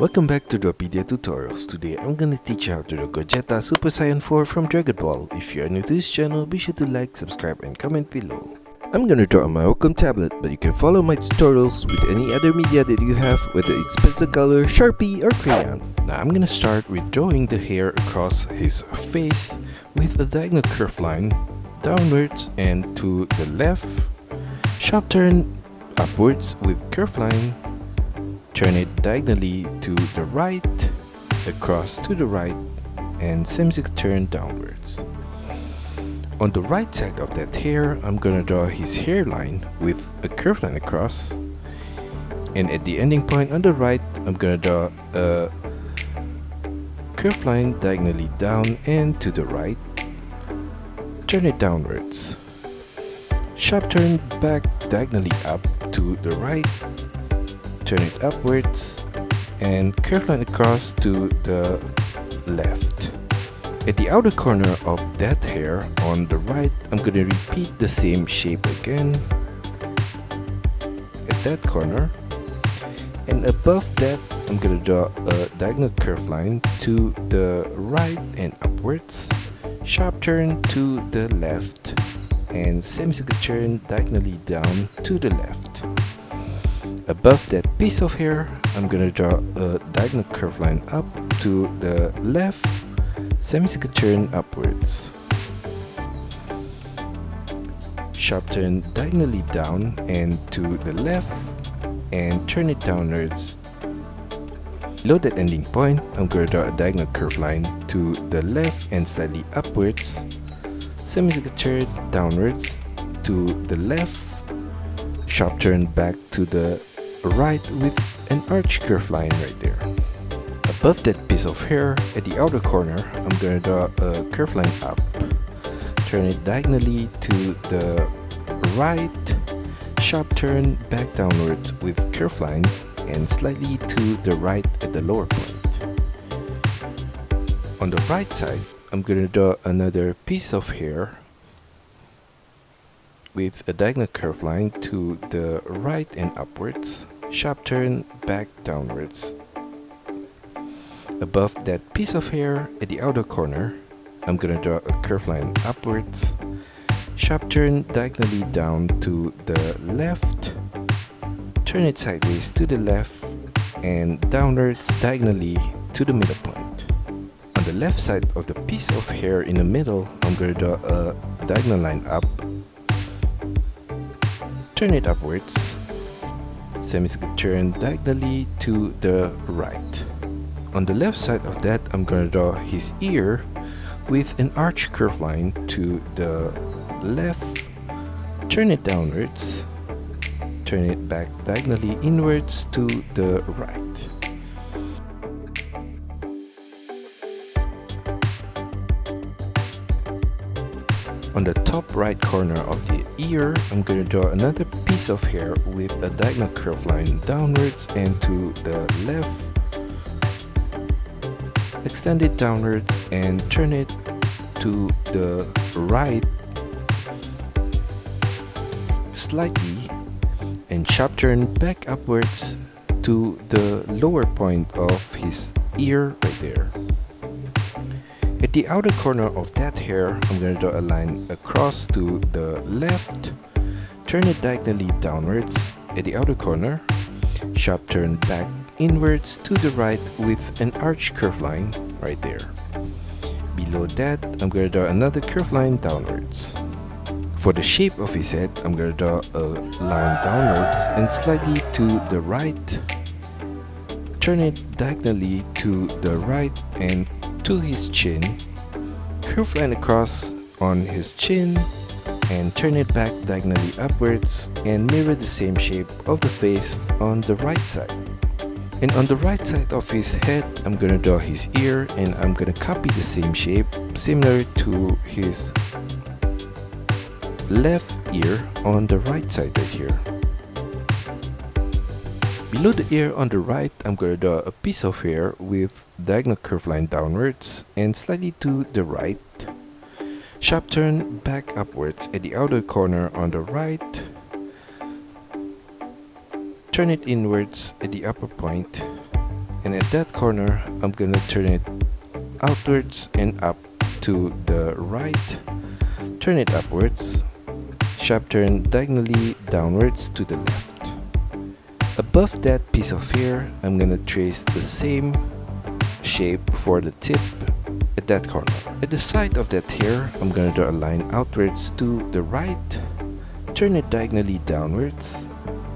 Welcome back to Drawpedia tutorials. Today I'm gonna teach you how to do Gogeta Super Saiyan 4 from Dragon Ball. If you are new to this channel, be sure to like, subscribe and comment below. I'm gonna draw on my Wacom tablet, but you can follow my tutorials with any other media that you have, whether it's pencil color, Sharpie or crayon. Now I'm gonna start with drawing the hair across his face with a diagonal curve line downwards and to the left, sharp turn upwards with curve line. Turn it diagonally to the right, across to the right, and semicircle turn downwards. On the right side of that hair, I'm gonna draw his hairline with a curved line across. And at the ending point on the right, I'm gonna draw a curved line diagonally down and to the right. Turn it downwards. Sharp turn back diagonally up to the right. Turn it upwards and curve line across to the left. At the outer corner of that hair on the right, I'm going to repeat the same shape again at that corner, and above that I'm going to draw a diagonal curve line to the right and upwards, sharp turn to the left, and semicircle turn diagonally down to the left. Above that piece of hair, I'm gonna draw a diagonal curve line up to the left, semicircle turn upwards. Sharp turn diagonally down and to the left, and turn it downwards. Below that ending point, I'm gonna draw a diagonal curve line to the left and slightly upwards. Semicircle turn downwards to the left, sharp turn back to the right with an arch curve line right there. Above that piece of hair, at the outer corner, I'm gonna draw a curve line up. Turn it diagonally to the right, sharp turn back downwards with curve line and slightly to the right at the lower point. On the right side, I'm gonna draw another piece of hair with a diagonal curve line to the right and upwards, sharp turn back downwards. Above that piece of hair at the outer corner, I'm gonna draw a curve line upwards, sharp turn diagonally down to the left, turn it sideways to the left, and downwards diagonally to the middle point. On the left side of the piece of hair in the middle, I'm gonna draw a diagonal line up, turn it upwards, semicircle turn diagonally to the right. On the left side of that, I'm gonna draw his ear with an arch curve line to the left, turn it downwards, turn it back diagonally inwards to the right. On the top right corner of the ear, I'm going to draw another piece of hair with a diagonal curve line downwards and to the left. Extend it downwards and turn it to the right slightly and sharp turn back upwards to the lower point of his ear right there. At the outer corner of that hair, I'm going to draw a line across to the left, turn it diagonally downwards at the outer corner, sharp turn back inwards to the right with an arch curve line right there. Below that, I'm going to draw another curve line downwards. For the shape of his head, I'm going to draw a line downwards and slightly to the right, turn it diagonally to the right and to his chin, curve line across on his chin and turn it back diagonally upwards and mirror the same shape of the face on the right side. And on the right side of his head, I'm gonna draw his ear and I'm gonna copy the same shape similar to his left ear on the right side right here. Below the ear on the right, I'm going to draw a piece of hair with diagonal curve line downwards and slightly to the right. Sharp turn back upwards at the outer corner on the right. Turn it inwards at the upper point And at that corner, I'm gonna turn it outwards and up to the right. Turn it upwards. Sharp turn diagonally downwards to the left. Above that piece of hair, I'm gonna trace the same shape for the tip at that corner. At the side of that hair, I'm gonna draw a line outwards to the right. Turn it diagonally downwards.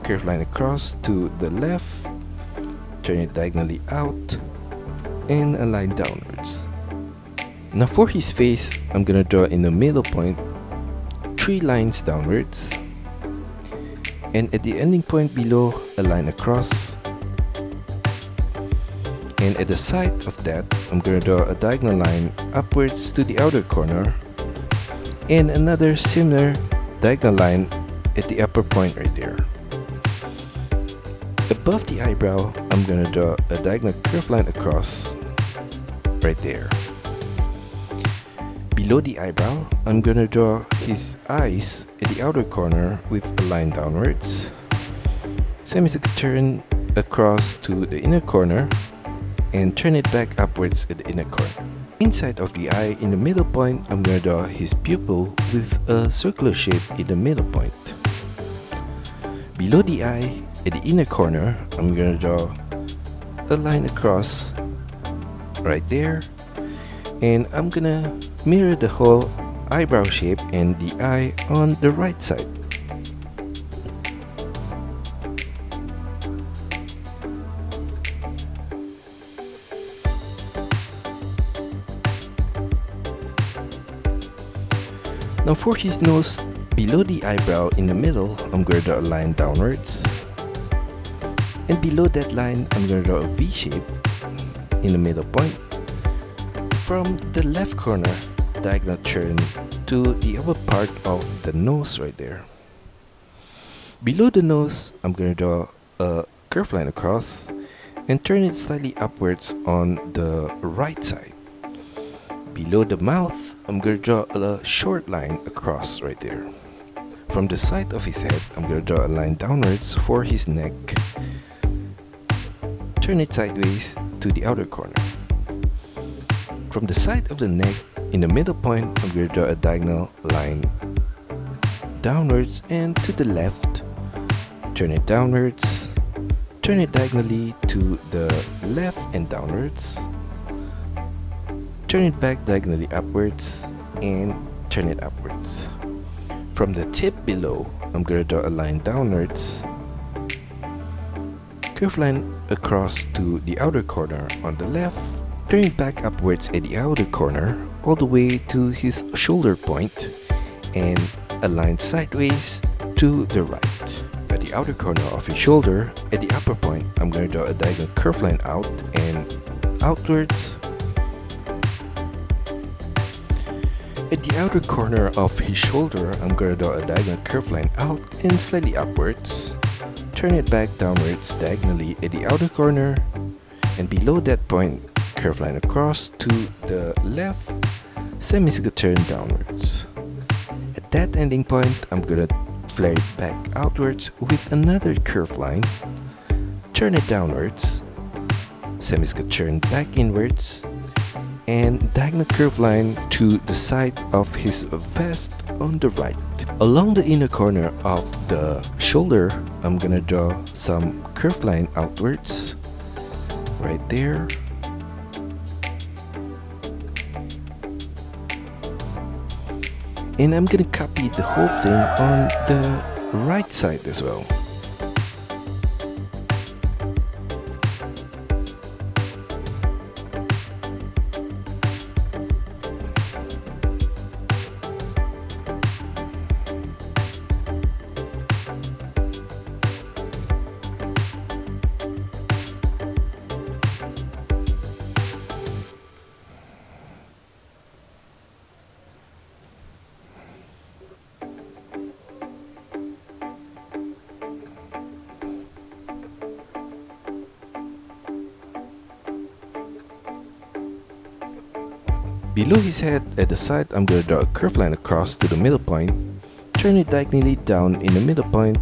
Curve line across to the left. Turn it diagonally out and a line downwards. Now for his face, I'm gonna draw in the middle point 3 lines downwards, and at the ending point below, a line across, and at the side of that, I'm gonna draw a diagonal line upwards to the outer corner and another similar diagonal line at the upper point right there. Above the eyebrow, I'm gonna draw a diagonal curve line across right there. Below the eyebrow, I'm gonna draw his eyes at the outer corner with a line downwards. Semicircle turn across to the inner corner and turn it back upwards at the inner corner. Inside of the eye, in the middle point, I'm gonna draw his pupil with a circular shape in the middle point. Below the eye, at the inner corner, I'm gonna draw a line across right there, and I'm gonna mirror the whole eyebrow shape and the eye on the right side. Now for his nose, below the eyebrow in the middle, I'm going to draw a line downwards. And below that line, I'm going to draw a V shape in the middle point. From the left corner, diagonal turn to the upper part of the nose right there. Below the nose, I'm going to draw a curved line across and turn it slightly upwards on the right side. Below the mouth, I'm going to draw a short line across right there. From the side of his head, I'm going to draw a line downwards for his neck. Turn it sideways to the outer corner. From the side of the neck, in the middle point, I'm going to draw a diagonal line downwards and to the left. Turn it downwards. Turn it diagonally to the left and downwards. Turn it back diagonally upwards and turn it upwards. From the tip below, I'm going to draw a line downwards. Curve line across to the outer corner on the left. Turn it back upwards at the outer corner all the way to his shoulder point and a line sideways to the right. At the outer corner of his shoulder, at the upper point, I'm going to draw a diagonal curve line out and outwards. At the outer corner of his shoulder, I'm going to draw a diagonal curve line out and slightly upwards. Turn it back downwards diagonally at the outer corner, and below that point, curve line across to the left, semicircle turn downwards. At that ending point, I'm going to flare it back outwards with another curve line. Turn it downwards, semicircle turn back inwards, and diagonal curve line to the side of his vest on the right. Along the inner corner of the shoulder, I'm gonna draw some curve line outwards right there. And I'm gonna copy the whole thing on the right side as well. Below his head, at the side, I'm going to draw a curved line across to the middle point, turn it diagonally down in the middle point,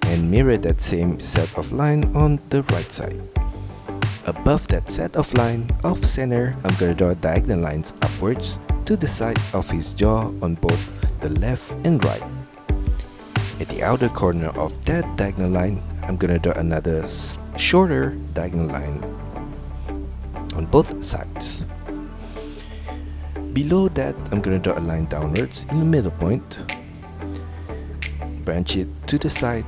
and mirror that same set of line on the right side. Above that set of line off center, I'm gonna draw diagonal lines upwards to the side of his jaw on both the left and right. At the outer corner of that diagonal line, I'm gonna draw another shorter diagonal line on both sides. Below that, I'm gonna draw a line downwards in the middle point, branch it to the side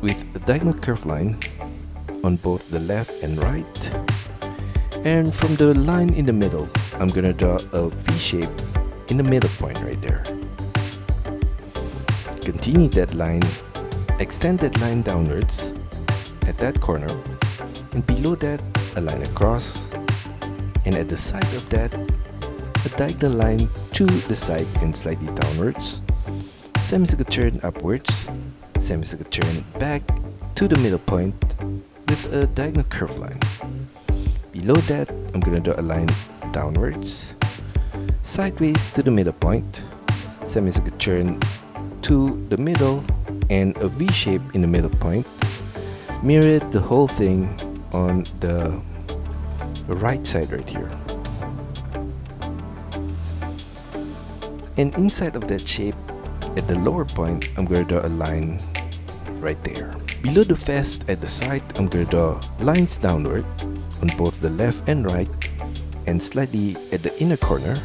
with a diagonal curve line on both the left and right. And from the line in the middle, I'm gonna draw a V shape in the middle point right there. Continue that line, extend that line downwards at that corner, and below that, a line across, and at the side of that, a diagonal line to the side and slightly downwards, semicircle turn upwards, semicircle turn back to the middle point with a diagonal curve line. Below that, I'm gonna draw a line downwards, sideways to the middle point, semicircle turn to the middle, and a V shape in the middle point. Mirrored the whole thing on the right side right here. And inside of that shape, at the lower point, I'm gonna draw a line right there. Below the vest at the side, I'm gonna draw lines downward on both the left and right, and slightly at the inner corner.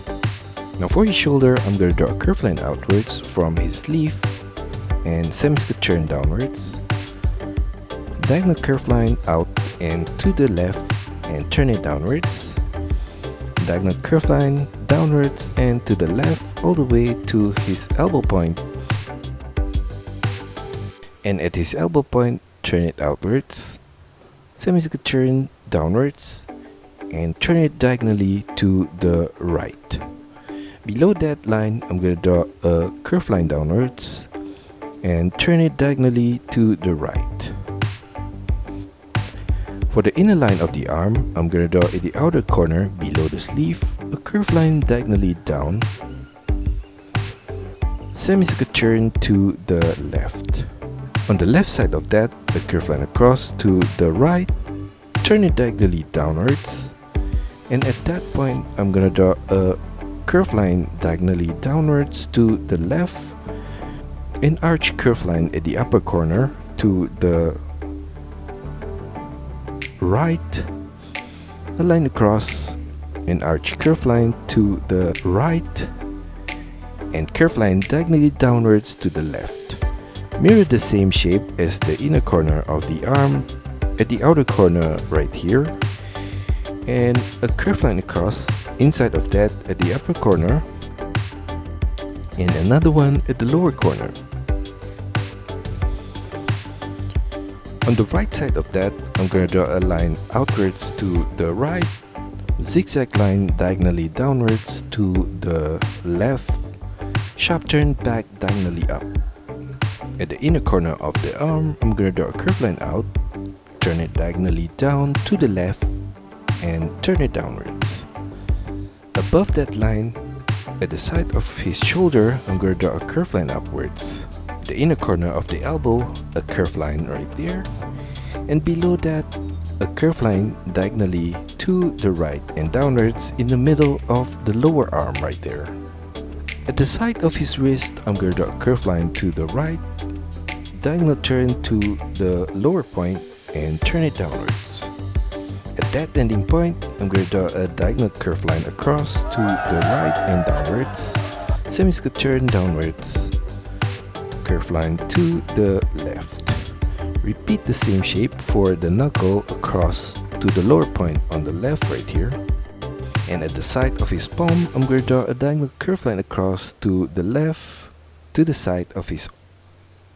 Now for his shoulder, I'm gonna draw a curved line outwards from his sleeve and semicircle turn downwards, diagonal curved line out and to the left and turn it downwards, diagonal curved line downwards and to the left all the way to his elbow point, and at his elbow point turn it outwards, semicircle turn downwards and turn it diagonally to the right. Below that line, I'm going to draw a curved line downwards and turn it diagonally to the right. For the inner line of the arm, I'm going to draw at the outer corner below the sleeve a curved line diagonally down, semicircle turn to the left. On the left side of that, a curved line across to the right, turn it diagonally downwards, and at that point, I'm going to draw a curved line diagonally downwards to the left, an arch curved line at the upper corner to the right, a line across, an arch curved line to the right, and curved line diagonally downwards to the left. Mirror the same shape as the inner corner of the arm at the outer corner right here, and a curved line across inside of that at the upper corner, and another one at the lower corner. On the right side of that, I'm going to draw a line outwards to the right, zigzag line diagonally downwards to the left, sharp turn back diagonally up. At the inner corner of the arm, I'm going to draw a curved line out, turn it diagonally down to the left, and turn it downwards. Above that line, at the side of his shoulder, I'm going to draw a curved line upwards. The inner corner of the elbow, a curved line right there. And below that, a curved line diagonally to the right and downwards in the middle of the lower arm right there. At the side of his wrist, I'm going to draw a curved line to the right, diagonal turn to the lower point, and turn it downwards. At that ending point, I'm going to draw a diagonal curved line across to the right and downwards, semicircle turn downwards, curved line to the left. Repeat the same shape for the knuckle across to the lower point on the left right here. And at the side of his palm, I'm going to draw a diagonal curved line across to the left to the side of his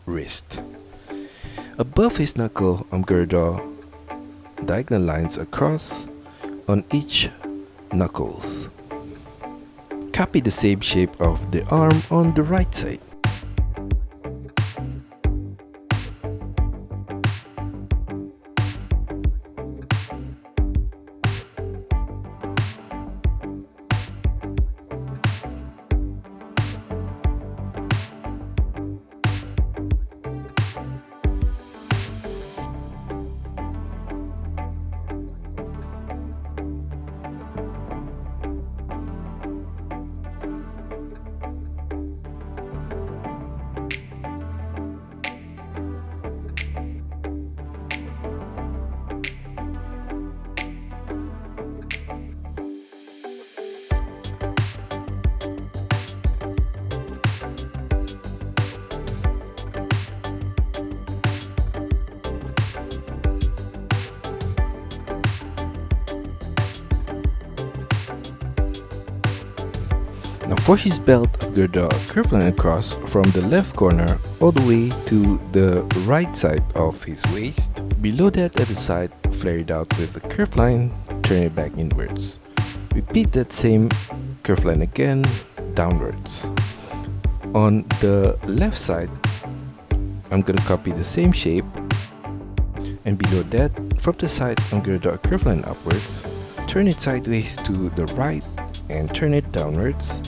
wrist. Above his knuckle, I'm going to draw diagonal lines across on each knuckles. Copy the same shape of the arm on the right side. For his belt, I'm gonna draw a curved line across from the left corner all the way to the right side of his waist. Below that, at the side, flare it out with a curved line, turn it back inwards. Repeat that same curved line again, downwards. On the left side, I'm gonna copy the same shape, and below that, from the side, I'm gonna draw a curved line upwards, turn it sideways to the right, and turn it downwards.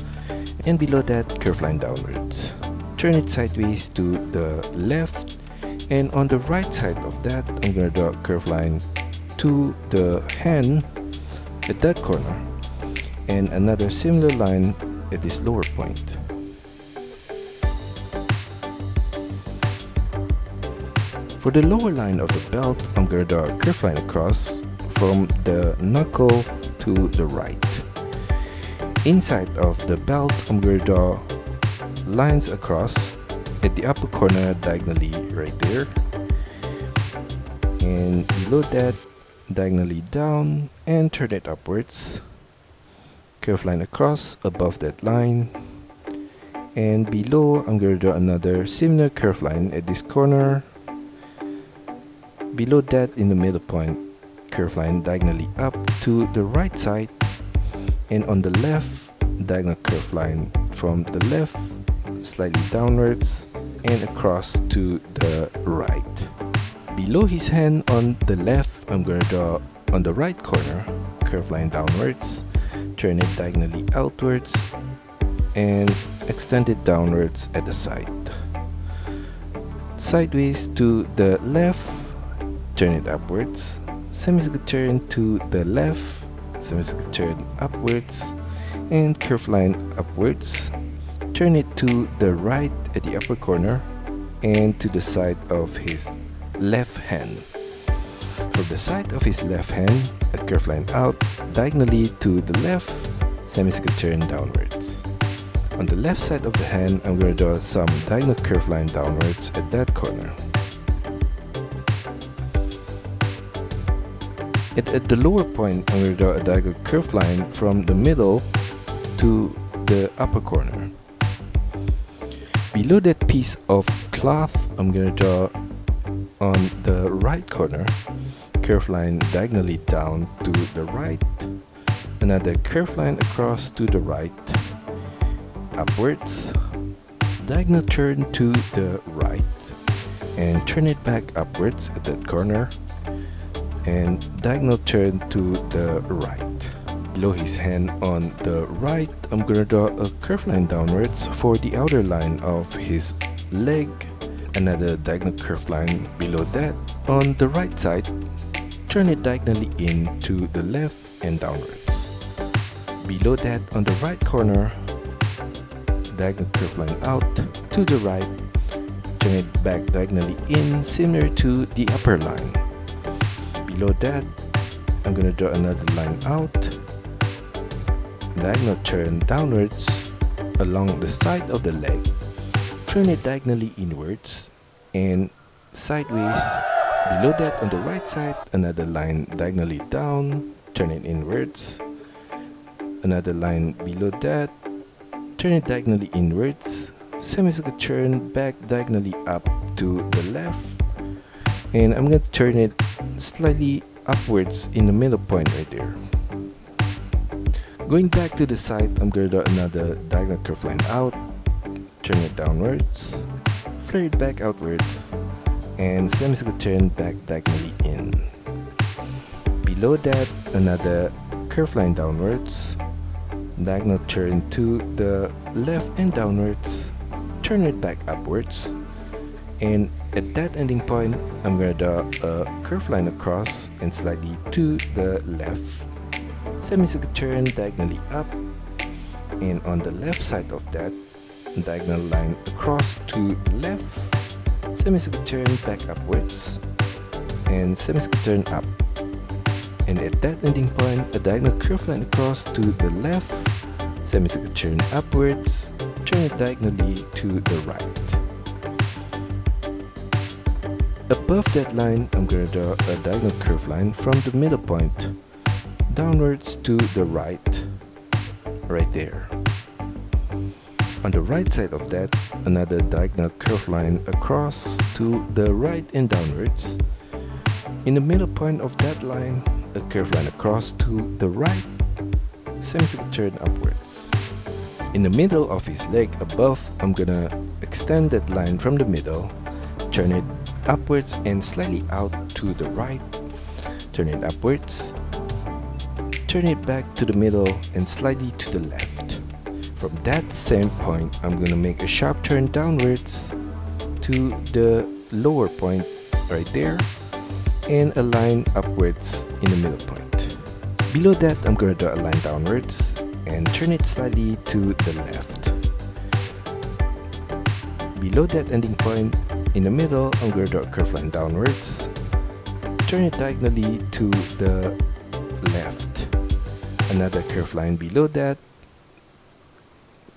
And below that, curved line downwards. Turn it sideways to the left, and on the right side of that, I'm gonna draw a curved line to the hand at that corner, and another similar line at this lower point. For the lower line of the belt, I'm gonna draw a curved line across from the knuckle to the right. Inside of the belt, I'm going to draw lines across at the upper corner diagonally right there, and below that, diagonally down and turn it upwards. Curved line across above that line, and below I'm going to draw another similar curved line at this corner. Below that, in the middle point, curved line diagonally up to the right side, and on the left, diagonal curved line from the left slightly downwards and across to the right. Below his hand on the left, I'm going to draw on the right corner curved line downwards, turn it diagonally outwards, and extend it downwards at the side. Sideways to the left, turn it upwards, semicircle turn to the left, semicircle turn upwards, and curved line upwards. Turn it to the right at the upper corner and to the side of his left hand. From the side of his left hand, a curved line out diagonally to the left, semicircle turn downwards. On the left side of the hand, I'm going to draw some diagonal curved line downwards at that corner. At the lower point, I'm going to draw a diagonal curved line from the middle to the upper corner. Below that piece of cloth, I'm going to draw on the right corner, curved line diagonally down to the right, another curved line across to the right, upwards, diagonal turn to the right, and turn it back upwards at that corner, and diagonal turn to the right. Below his hand on the right, I'm going to draw a curved line downwards for the outer line of his leg, another diagonal curved line below that. On the right side, turn it diagonally in to the left and downwards. Below that, on the right corner, diagonal curved line out to the right, turn it back diagonally in, similar to the upper line. Below that, I'm going to draw another line out, diagonal turn downwards along the side of the leg, turn it diagonally inwards and sideways. Below that, on the right side, another line diagonally down, turn it inwards, another line below that, turn it diagonally inwards, semicircle turn back diagonally up to the left, and I'm going to turn it slightly upwards in the middle point right there. Going back to the side, I'm going to draw another diagonal curved line out, turn it downwards, flare it back outwards, and semicircle turn back diagonally in. Below that, another curved line downwards, diagonal turn to the left and downwards, turn it back upwards, and at that ending point, I'm going to draw a curved line across and slightly to the left, semicircle turn diagonally up, and on the left side of that, diagonal line across to the left, semicircle turn back upwards, and semicircle turn up. And at that ending point, a diagonal curved line across to the left, semicircle turn upwards, turn it diagonally to the right. Above that line, I'm going to draw a diagonal curved line from the middle point downwards to the right, right there. On the right side of that, another diagonal curved line across to the right and downwards. In the middle point of that line, a curved line across to the right, semicircular turn upwards. In the middle of his leg above, I'm gonna extend that line from the middle, turn it upwards and slightly out to the right, turn it upwards, turn it back to the middle and slightly to the left. From that same point, I'm gonna make a sharp turn downwards to the lower point right there and a line upwards in the middle point. Below that, I'm gonna draw a line downwards and turn it slightly to the left. Below that ending point, in the middle, I'm gonna draw a curved line downwards, turn it diagonally to the left. Another curved line below that,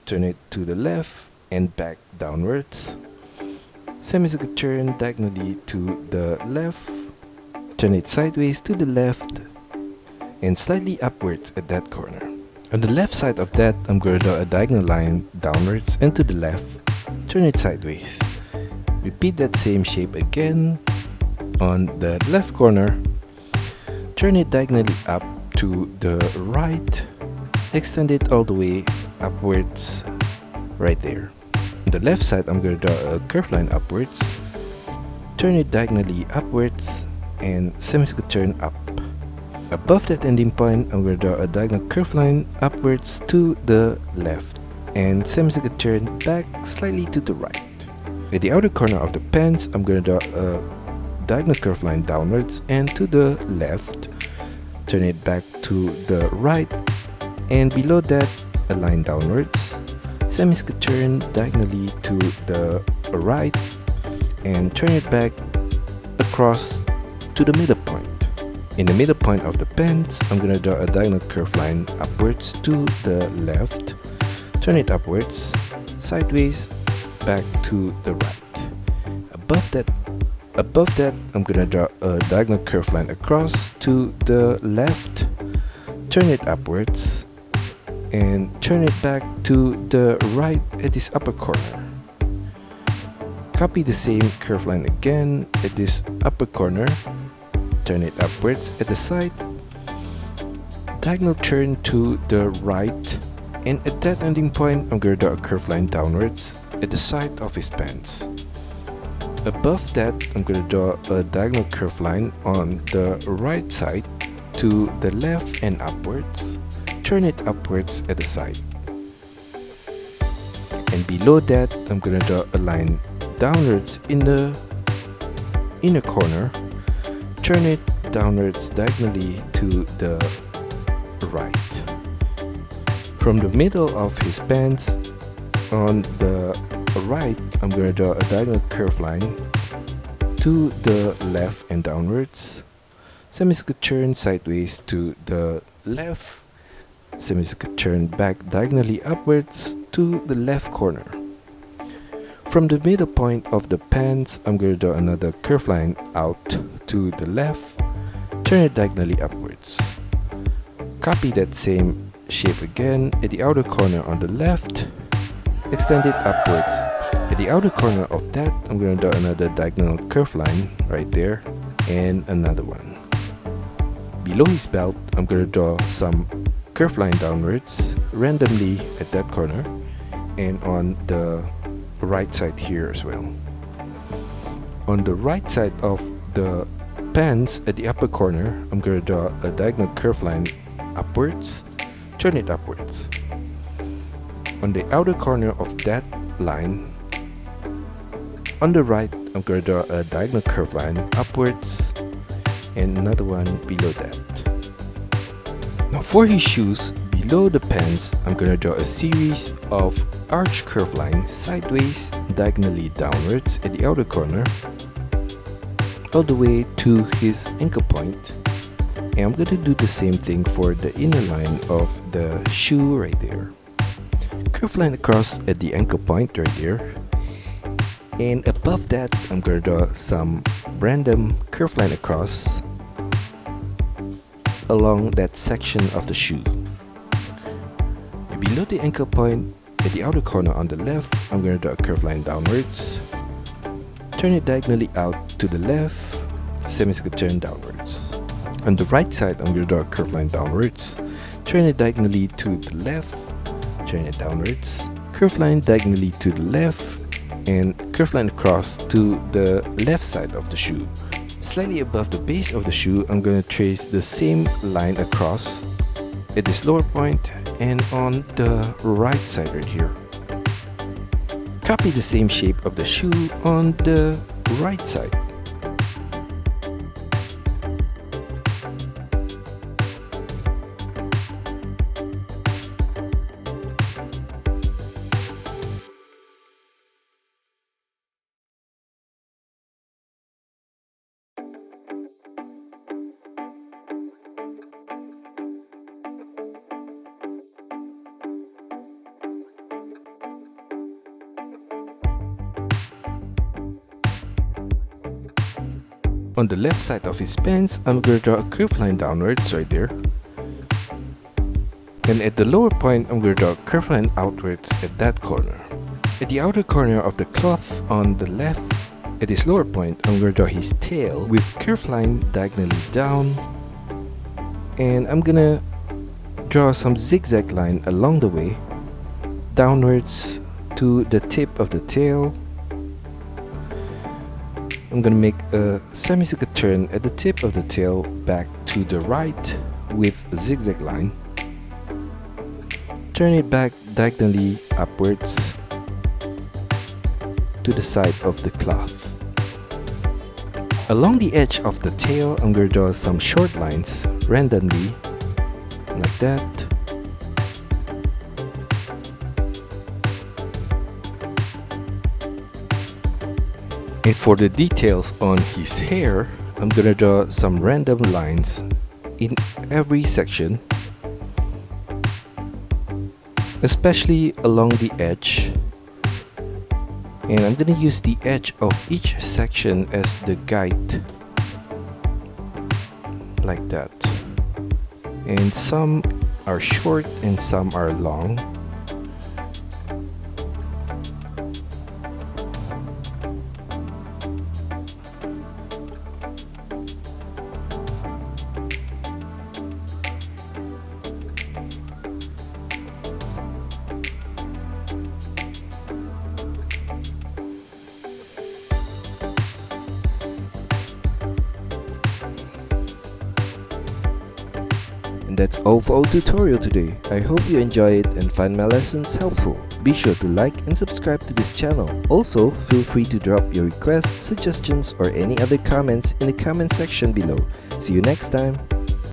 turn it to the left and back downwards. Semicircular turn diagonally to the left, turn it sideways to the left and slightly upwards at that corner. On the left side of that, I'm going to draw a diagonal line downwards and to the left, turn it sideways. Repeat that same shape again on the left corner, turn it diagonally up to the right, extend it all the way upwards right there. On the left side, I'm going to draw a curved line upwards, turn it diagonally upwards and semicircular turn up. Above that ending point, I'm going to draw a diagonal curved line upwards to the left and semicircular turn back slightly to the right. At the outer corner of the pants, I'm going to draw a diagonal curved line downwards and to the left, turn it back to the right, and below that a line downwards, semicircular turn diagonally to the right and turn it back across to the middle point. In the middle point of the pants, I'm going to draw a diagonal curved line upwards to the left, turn it upwards, sideways, back to the right. Above that, I'm going to draw a diagonal curved line across to the left, turn it upwards, and turn it back to the right at this upper corner. Copy the same curved line again at this upper corner, turn it upwards at the side, diagonal turn to the right, and at that ending point, I'm going to draw a curved line downwards at the side of his pants. Above that, I'm going to draw a diagonal curved line on the right side to the left and upwards, turn it upwards at the side. And below that, I'm going to draw a line downwards in the inner corner, turn it downwards diagonally to the right. From the middle of his pants on the right, I'm going to draw a diagonal curved line to the left and downwards, semicircular turn sideways to the left, semicircular turn back diagonally upwards to the left corner. From the middle point of the pants, I'm going to draw another curved line out to the left, turn it diagonally upwards. Copy that same shape again at the outer corner on the left, extend it upwards. At the outer corner of that, I'm going to draw another diagonal curved line right there and another one. Below his belt, I'm going to draw some curved line downwards randomly at that corner and on the right side here as well. On the right side of the pants at the upper corner, I'm going to draw a diagonal curved line upwards, turn it upwards. On the outer corner of that line, on the right, I'm going to draw a diagonal curved line upwards and another one below that. Now for his shoes, below the pants, I'm going to draw a series of arch curved lines sideways, diagonally downwards at the outer corner, all the way to his ankle point. And I'm going to do the same thing for the inner line of the shoe right there. Curved line across at the ankle point right there. And above that, I'm going to draw some random curved line across along that section of the shoe. Below the ankle point At the outer corner on the left, I'm going to draw a curved line downwards. Turn it diagonally out to the left, semicircle turn downwards. On the right side, I'm going to draw a curved line downwards. Turn it diagonally to the left, turn it downwards. Curved line diagonally to the left, and curved line across to the left side of the shoe. Slightly above the base of the shoe, I'm going to trace the same line across at this lower point and on the right side right here. Copy the same shape of the shoe on the right side. On the left side of his pants, I'm going to draw a curved line downwards right there. And at the lower point, I'm going to draw a curved line outwards at that corner. At the outer corner of the cloth on the left, at his lower point, I'm going to draw his tail with curved line diagonally down. And I'm going to draw some zigzag line along the way, downwards to the tip of the tail. I'm gonna make a semicircle turn at the tip of the tail back to the right with a zigzag line. Turn it back diagonally upwards to the side of the cloth. Along the edge of the tail, I'm gonna draw some short lines randomly, like that. And for the details on his hair, I'm gonna draw some random lines in every section, especially along the edge. And I'm gonna use the edge of each section as the guide, like that. And some are short and some are long. And that's all for our tutorial today. I hope you enjoy it and find my lessons helpful. Be sure to like and subscribe to this channel. Also, feel free to drop your requests, suggestions, or any other comments in the comment section below. See you next time.